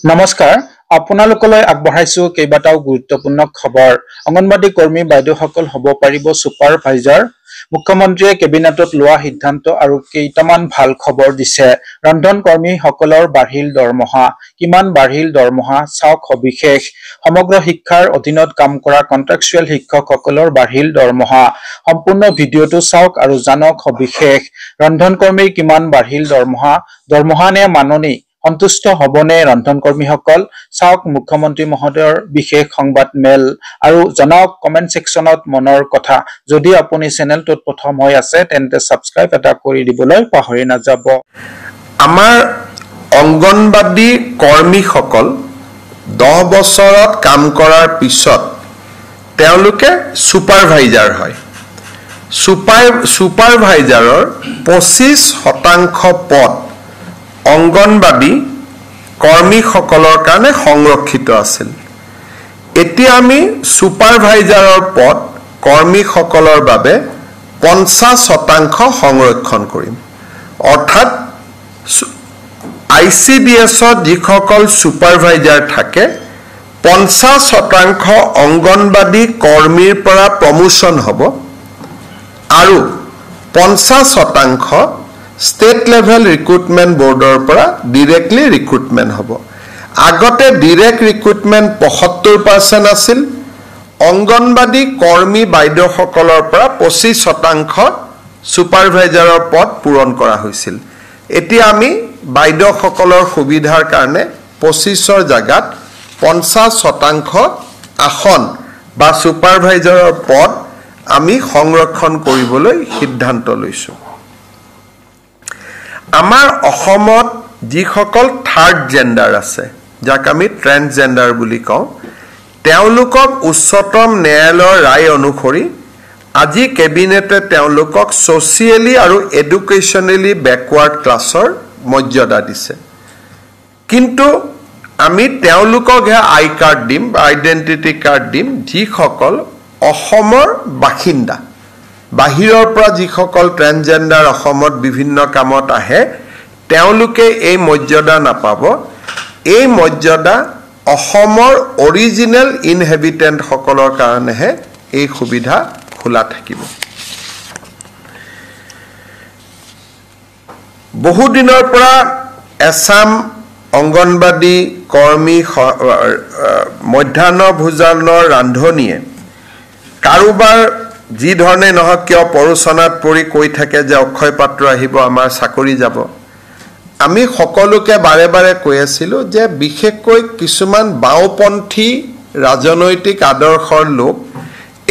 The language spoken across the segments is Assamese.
নমস্কাৰ আপোনালোকলৈ আগবঢ়াইছো কেইবাটাও গুৰুত্বপূৰ্ণ খবৰ অংগনবাদী কৰ্মী বাইদেউসকল হ'ব পাৰিব সুপাৰভাইজাৰ মুখ্যমন্ত্ৰীয়ে কেবিনেটত লোৱা সিদ্ধান্ত আৰু কেইটামান ভাল খবৰ দিছে ৰন্ধন কৰ্মীসকলৰ বাঢ়িল দৰমহা কিমান বাঢ়িল দৰমহা চাওক সবিশেষ সমগ্ৰ শিক্ষাৰ অধীনত কাম কৰা কন্ট্ৰাকচুৱেল শিক্ষকসকলৰ বাঢ়িল দৰমহা সম্পূৰ্ণ ভিডিঅটো চাওক আৰু জানক সবিশেষ ৰন্ধন কৰ্মীৰ কিমান বাঢ়িল দৰমহা নে মাননি সন্তুষ্ট হবনে ৰন্ধন কৰ্মীসকল চাওক মুখ্যমন্ত্ৰী মহোদয়ৰ বিশেষ সংবাদ মেল আৰু জনাওক কমেন্ট সেকশনত মনৰ কথা যদি আপুনি চেনেলটোত প্ৰথম হৈ আছে তেন্তে সাবস্ক্ৰাইব এটা কৰি দিবলৈ পাহৰি নাযাব আমাৰ অংগনবাদী কৰ্মীসকল 10 বছৰত কাম কৰাৰ পিছত তেওঁলোকে সুপাৰভাইজাৰ হয় সুপাৰভাইজাৰৰ 25% পদ অংগনবাদী কৰ্মীসকলৰ কাৰণে সংৰক্ষিত আছিল এতিয়া আমি সুপাৰভাইজাৰৰ পদ কৰ্মীসকলৰ বাবে 50% সংৰক্ষণ কৰিম অৰ্থাৎ আইসিডিএছত যিসকল সুপাৰভাইজাৰ থাকে 50% অংগনবাদী কৰ্মীৰ পৰা প্ৰমোশন হ'ব আৰু 50% State level recruitment boardৰ পৰা directly recruitment হ'ব আগতে direct recruitment 75% আছিল অংগনবাদী কৰ্মী বাইদেউসকলৰ পৰা 25% সুপাৰভাইজাৰৰ পদ পূৰণ কৰা হৈছিল এতিয়া আমি বাইদেউসকলৰ সুবিধাৰ কাৰণে 25ৰ জাগাত 50% আসন বা সুপাৰভাইজাৰৰ পদ আমি সংৰক্ষণ কৰিবলৈ সিদ্ধান্ত লৈছো আমাৰ অসমত যিসকল থাৰ্ড জেন্ডাৰ আছে যাক আমি ট্ৰান্সজেন্ডাৰ বুলি কওঁ তেওঁলোকক উচ্চতম ন্যায়ালয়ৰ ৰায় অনুসৰি আজি কেবিনেটে তেওঁলোকক সোশিয়েলি আৰু এডুকেশনালি ব্যাকৱাৰ্ড ক্লাছৰ মৰ্যাদা দিছে কিন্তু আমি তেওঁলোকক আই কাৰ্ড দিম বা আইডেন্টিটি কাৰ্ড দিম যিসকল অসমৰ বাসিন্দা বাহিৰৰ পৰা যিসকল ট্ৰান্সজেন্ডাৰ অসমত বিভিন্ন কামত আহে তেওঁলোকে এই মৰ্যাদা নাপাব এই মৰ্যাদা অসমৰ অৰিজিনেল ইনহেবিটেন্ট সকলৰ কাৰণেহে এই সুবিধা খোলা থাকিব বহু দিনৰ পৰা এছাম অংগনবাদী কৰ্মী মধ্যাহ্ন ভোজনৰ ৰান্ধনিয়ে কাৰোবাৰ যি ধৰণে নহক কিয় পৰোচনাত পৰি কৈ থাকে যে অক্ষয় পাত্ৰ আহিব আমাৰ চাকৰি যাব আমি সকলোকে বাৰে বাৰে কৈ আছিলো যে বিশেষকৈ কিছুমান বাওপন্থী ৰাজনৈতিক আদৰ্শৰ লোক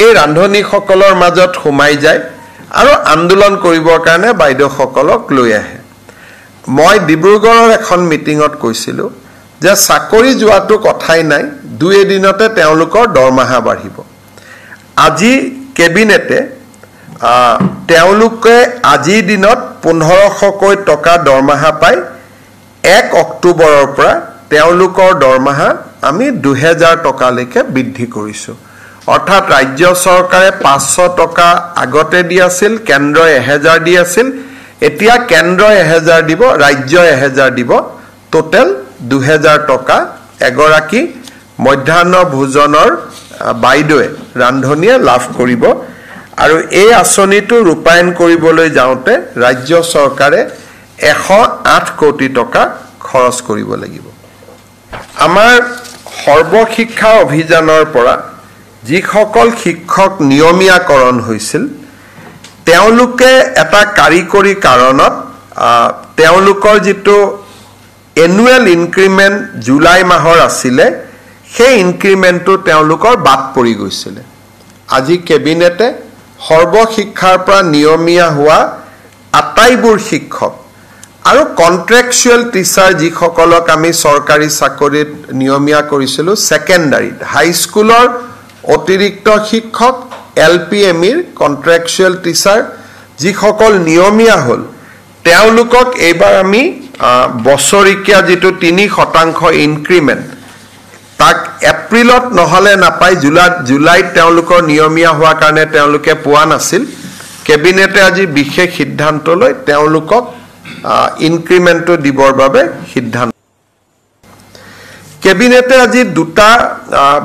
এই ৰান্ধনিসকলৰ মাজত সোমাই যায় আৰু আন্দোলন কৰিবৰ কাৰণে বাইদেউসকলক লৈ আহে মই ডিব্ৰুগড়ৰ এখন মিটিঙত কৈছিলো যে চাকৰি যোৱাটো কথাই নাই দুই এদিনতে তেওঁলোকৰ দৰমহা বাঢ়িব আজি কেবিনেটে তেওঁলোকে আজিৰ দিনত 1500 টকা দৰমহা পায় 1 অক্টোবৰৰ পৰা তেওঁলোকৰ দৰমহা আমি 2000 টকালৈকে বৃদ্ধি কৰিছো অৰ্থাৎ ৰাজ্য চৰকাৰে 500 টকা আগতে দি আছিল কেন্দ্ৰ 1000 দি আছিল এতিয়া কেন্দ্ৰ 1000 দিব ৰাজ্য 1000 দিব টোটাল 2000 টকা এগৰাকী মধ্যাহ্ন ভোজনৰ বাইদেৱে ৰান্ধনিয়ে লাভ কৰিব আৰু এই আঁচনিটো ৰূপায়ণ কৰিবলৈ যাওঁতে ৰাজ্য চৰকাৰে 108 কোটি টকা খৰচ কৰিব লাগিব আমাৰ সৰ্বশিক্ষা অভিযানৰ পৰা যিসকল শিক্ষক নিয়মীয়াকৰণ হৈছিল তেওঁলোকে এটা কাৰিকৰী কাৰণত তেওঁলোকৰ যিটো এনুৱেল ইনক্ৰিমেন্ট জুলাই মাহৰ আছিল সেই ইনক্ৰিমেন্টটো তেওঁলোকৰ বাদ পৰি গৈছিল আজি কেবিনেটে সৰ্বশিক্ষাৰ পৰা নিয়মীয়া হোৱা আটাইবোৰ শিক্ষক আৰু কন্ট্ৰাকচুৱেল টিচাৰ যিসকলক আমি চৰকাৰী চাকৰিত নিয়মীয়া কৰিছিলো সেকেন্ডাৰীত হাই স্কুলৰ অতিৰিক্ত শিক্ষক এলপিএমিৰ কন্ট্ৰাকচুৱেল টিচাৰ যিসকল নিয়মীয়া হল তেওঁলোকক এইবাৰ আমি বছৰিকীয়া যেটো 3% ইনক্ৰিমেন্ট তাক এপ্ৰিলত নহলে নাপাই জুলাইত তেওঁলোকৰ নিয়মীয়া হোৱা কাৰণে তেওঁলোকে পোৱা নাছিল কেবিনেটে আজি বিশেষ সিদ্ধান্ত লৈ তেওঁলোকক ইনক্ৰিমেন্টটো দিবৰ বাবে সিদ্ধান্ত কেবিনেটে আজি দুটা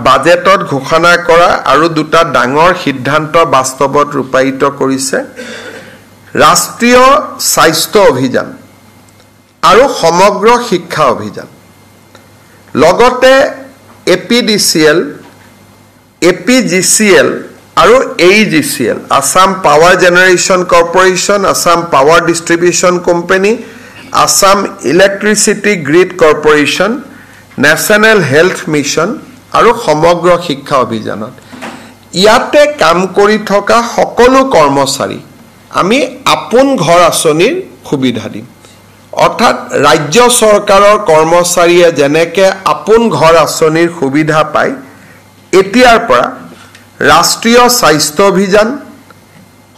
বাজেটত ঘোষণা কৰা আৰু দুটা ডাঙৰ সিদ্ধান্ত বাস্তৱত ৰূপায়িত কৰিছে ৰাষ্ট্ৰীয় স্বাস্থ্য অভিযান আৰু সমগ্ৰ শিক্ষা অভিযান লগতে APDCL APGCL আৰু AEGCL Assam Power Generation Corporation Assam Power Distribution Company Assam Electricity Grid Corporation National Health Mission আৰু সমগ্ৰ শিক্ষা অভিযানত ইয়াতে কাম কৰি থকা সকলো কৰ্মচাৰী আমি আপোন ঘৰ আঁচনিৰ সুবিধা দিম অৰ্থাৎ ৰাজ্য চৰকাৰৰ কৰ্মচাৰীয়ে যেনেকৈ আপোন ঘৰ আঁচনিৰ সুবিধা পায় এতিয়াৰ পৰা ৰাষ্ট্ৰীয় স্বাস্থ্য অভিযান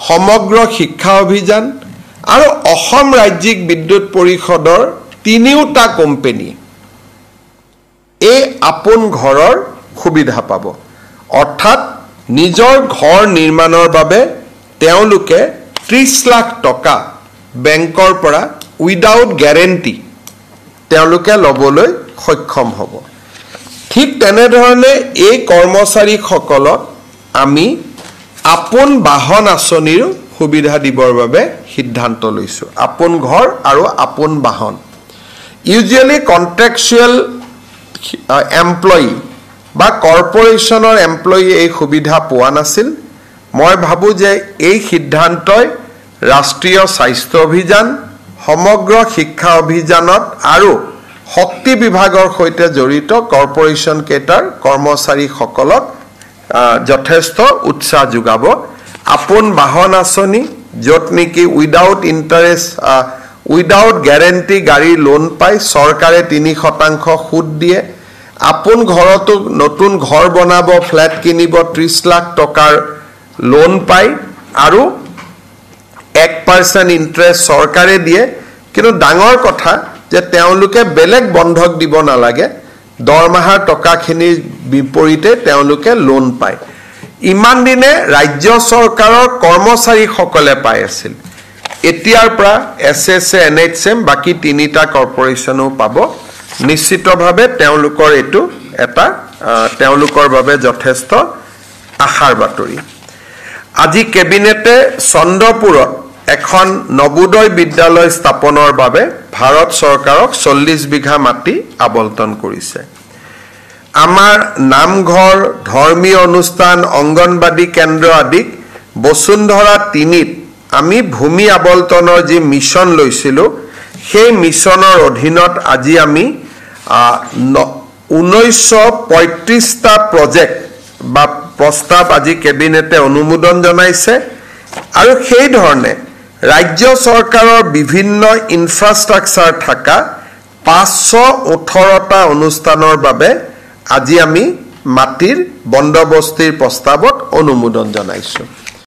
সমগ্ৰ শিক্ষা অভিযান আৰু অসম ৰাজ্যিক বিদ্যুৎ পৰিষদৰ তিনিওটা কোম্পানী এই আপোন ঘৰৰ সুবিধা পাব অৰ্থাৎ নিজৰ ঘৰ নিৰ্মাণৰ বাবে তেওঁলোকে 30 লাখ টকা বেংকৰ পৰা উইদাউট গ্যাৰেন্টি তেওঁলোকে লবলৈ সক্ষম হ'ব ঠিক তেনেধৰণে এই কৰ্মচাৰীসকলক আমি আপোন বাহন আঁচনিৰ সুবিধা দিবৰ বাবে সিদ্ধান্ত লৈছো আপোন ঘৰ আৰু আপোন বাহন ইউজুৱেলি কন্ট্ৰাকচুৱেল এমপ্লয়ি বা কৰ্পোৰেচনৰ এমপ্লয়ি এই সুবিধা পোৱা নাছিল মই ভাবো যে এই সিদ্ধান্তই ৰাষ্ট্ৰীয় স্বাস্থ্য অভিযান সমগ্ৰ শিক্ষা অভিযানত আৰু শক্তি বিভাগৰ সৈতে জড়িত কৰ্পোৰেচন কেটাৰ কৰ্মচাৰীসকলক যথেষ্ট উৎসাহ যোগাব আপোন বাহন আঁচনি য'ত নেকি উইদাউট ইণ্টাৰেষ্ট উইদাউট গ্যাৰেন্টি গাড়ী লোন পায় চৰকাৰে 3% সুদ দিয়ে আপোন ঘৰতো নতুন ঘৰ বনাব ফ্ল্যাট কিনিব 30 লাখ টকাৰ লোন পায় আৰু 1% ইন্টাৰেষ্ট চৰকাৰে দিয়ে কিন্তু ডাঙৰ কথা যে তেওঁলোকে বেলেগ বন্ধক দিব নালাগে দৰমহাৰ টকাখিনিৰ বিপৰীতে তেওঁলোকে লোন পায় ইমান দিনে ৰাজ্য চৰকাৰৰ কৰ্মচাৰীসকলে পাই আছিল এতিয়াৰ পৰা SSA NHM বাকি তিনিটা কৰ্পোৰেচনো পাব নিশ্চিতভাৱে তেওঁলোকৰ এটো এটা তেওঁলোকৰ বাবে যথেষ্ট আশাৰ বাতৰি আজি কেবিনেটে চন্দ্ৰপুৰত এখন নবোদয় বিদ্যালয় স্থাপনৰ বাবে ভাৰত চৰকাৰক 40 বিঘা মাটি আবণ্টন কৰিছে আমাৰ নামঘৰ ধৰ্মীয় অনুষ্ঠান অঙ্গনবাদী কেন্দ্ৰ আদিক বসুন্ধৰা 3ত আমি ভূমি আবণ্টনৰ যি মিছন লৈছিলো সেই মিছনৰ অধীনত আজি আমি 1935টা প্ৰজেক্ট বা প্ৰস্তাৱ আজি কেবিনেটে অনুমোদন জনাইছে আৰু সেই ধৰণে ৰাজ্য চৰকাৰৰ বিভিন্ন ইনফ্ৰাষ্ট্ৰাকচাৰ থকা 518টা অনুষ্ঠানৰ বাবে আজি আমি মাটিৰ বন্দবস্তিৰ প্ৰস্তাৱত অনুমোদন জনাইছো